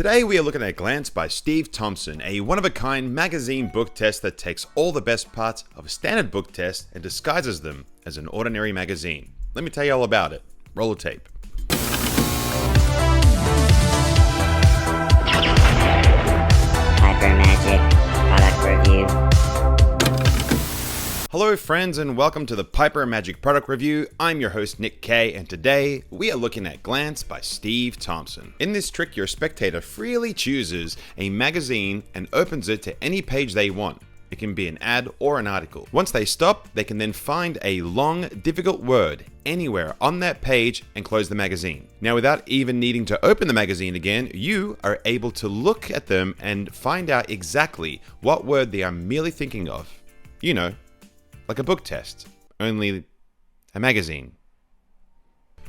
Today we are looking at Glance by Steve Thompson, a one-of-a-kind magazine book test that takes all the best parts of a standard book test and disguises them as an ordinary magazine. Let me tell you all about it. Roll the tape. Piper Magic Product Review. Hello friends and welcome to the Piper Magic Product Review. I'm your host Nick K, and today we are looking at Glance by Steve Thompson. In this trick, your spectator freely chooses a magazine and opens it to any page they want. It can be an ad or an article. Once they stop, they can then find a long, difficult word anywhere on that page and close the magazine. Now, without even needing to open the magazine again, you are able to look at them and find out exactly what word they are merely thinking of. You know, like a book test, only a magazine.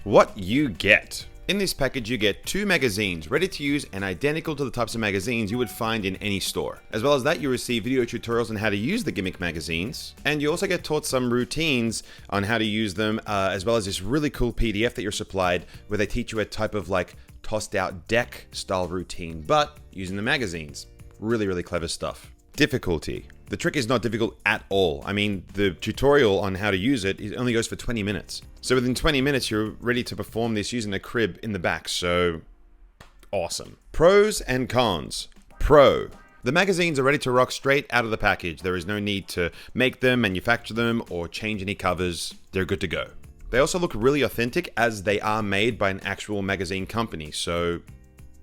What you get. In this package, you get 2 magazines ready to use and identical to the types of magazines you would find in any store. As well as that, you receive video tutorials on how to use the gimmick magazines, and you also get taught some routines on how to use them, as well as this really cool PDF that you're supplied where they teach you a type of like tossed out deck style routine, but using the magazines. Really clever stuff. Difficulty. The trick is not difficult at all. I mean, the tutorial on how to use it only goes for 20 minutes. So within 20 minutes, you're ready to perform this using a crib in the back. So awesome. Pros and cons. Pro. The magazines are ready to rock straight out of the package. There is no need to make them, manufacture them, or change any covers. They're good to go. They also look really authentic as they are made by an actual magazine company. So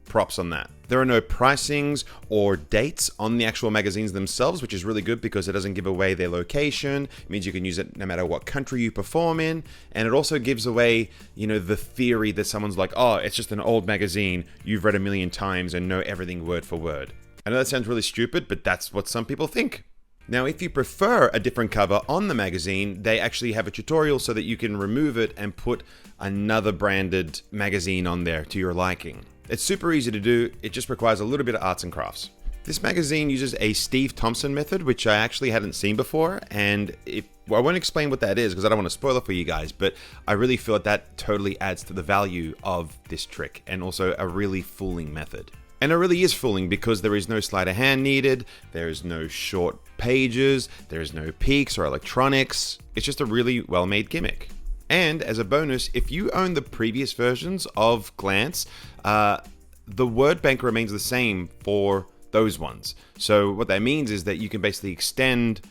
props on that. There are no pricings or dates on the actual magazines themselves, which is really good because it doesn't give away their location. It means you can use it no matter what country you perform in. And it also gives away, the theory that someone's like, oh, it's just an old magazine you've read a million times and know everything word for word. I know that sounds really stupid, but that's what some people think. Now, if you prefer a different cover on the magazine, they actually have a tutorial so that you can remove it and put another branded magazine on there to your liking. It's super easy to do, it just requires a little bit of arts and crafts. This magazine uses a Steve Thompson method, which I actually hadn't seen before, and I won't explain what that is because I don't want to spoil it for you guys, but I really feel that totally adds to the value of this trick, and also a really fooling method. And it really is fooling because there is no sleight of hand needed, there is no short pages, there is no peaks or electronics. It's just a really well-made gimmick. And as a bonus, if you own the previous versions of Glance, the word bank remains the same for those ones. So what that means is that you can basically extend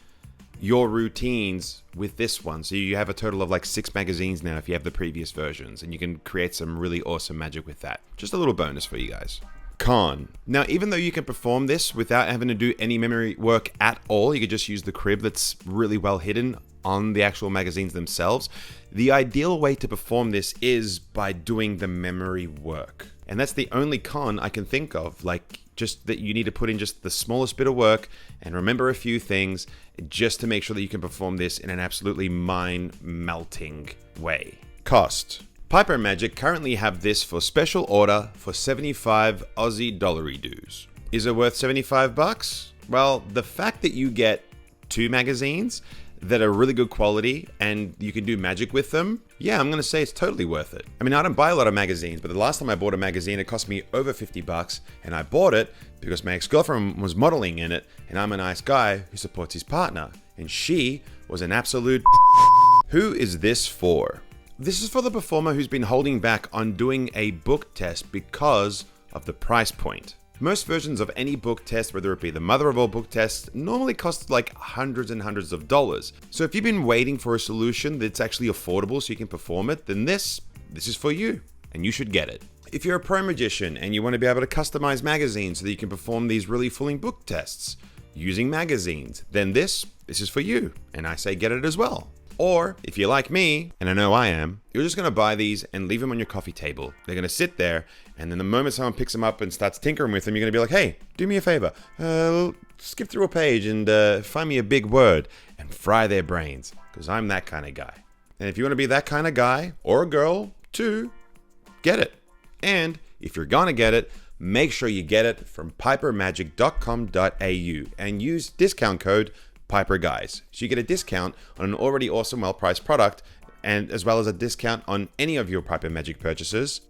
your routines with this one. So you have a total of like 6 magazines now if you have the previous versions, and you can create some really awesome magic with that. Just a little bonus for you guys. Con. Now, even though you can perform this without having to do any memory work at all, you could just use the crib that's really well hidden on the actual magazines themselves. The ideal way to perform this is by doing the memory work. And that's the only con I can think of, like just that you need to put in just the smallest bit of work and remember a few things just to make sure that you can perform this in an absolutely mind-melting way. Cost. Piper Magic currently have this for special order for 75 Aussie dollary dues. Is it worth 75 bucks? Well, the fact that you get 2 magazines that are really good quality and you can do magic with them, yeah, I'm gonna say it's totally worth it. I mean, I don't buy a lot of magazines, but the last time I bought a magazine, it cost me over 50 bucks, and I bought it because my ex-girlfriend was modeling in it, and I'm a nice guy who supports his partner, and she was an absolute Who is this for? This is for the performer who's been holding back on doing a book test because of the price point. Most versions of any book test, whether it be the mother of all book tests, normally cost like hundreds and hundreds of dollars. So if you've been waiting for a solution that's actually affordable so you can perform it, then this is for you, and you should get it. If you're a pro magician and you want to be able to customize magazines so that you can perform these really fooling book tests using magazines, then this is for you, and I say get it as well. Or, if you're like me, and I know I am, you're just going to buy these and leave them on your coffee table. They're going to sit there, and then the moment someone picks them up and starts tinkering with them, you're going to be like, hey, do me a favor. Skip through a page and find me a big word and fry their brains, because I'm that kind of guy. And if you want to be that kind of guy, or a girl, too, get it. And if you're going to get it, make sure you get it from pipermagic.com.au and use discount code Piper Guys. So you get a discount on an already awesome, well-priced product, and as well as a discount on any of your Piper Magic purchases.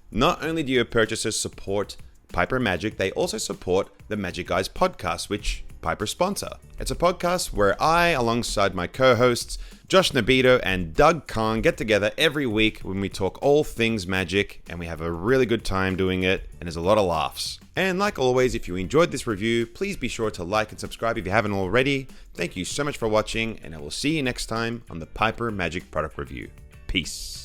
Not only do your purchases support Piper Magic, they also support the Magic Guys podcast, which Piper sponsor. It's a podcast where I, alongside my co-hosts, Josh Nabito and Doug Kahn, get together every week when we talk all things magic, and we have a really good time doing it, and there's a lot of laughs. And like always, if you enjoyed this review, please be sure to like and subscribe if you haven't already. Thank you so much for watching, and I will see you next time on the Piper Magic Product Review. Peace.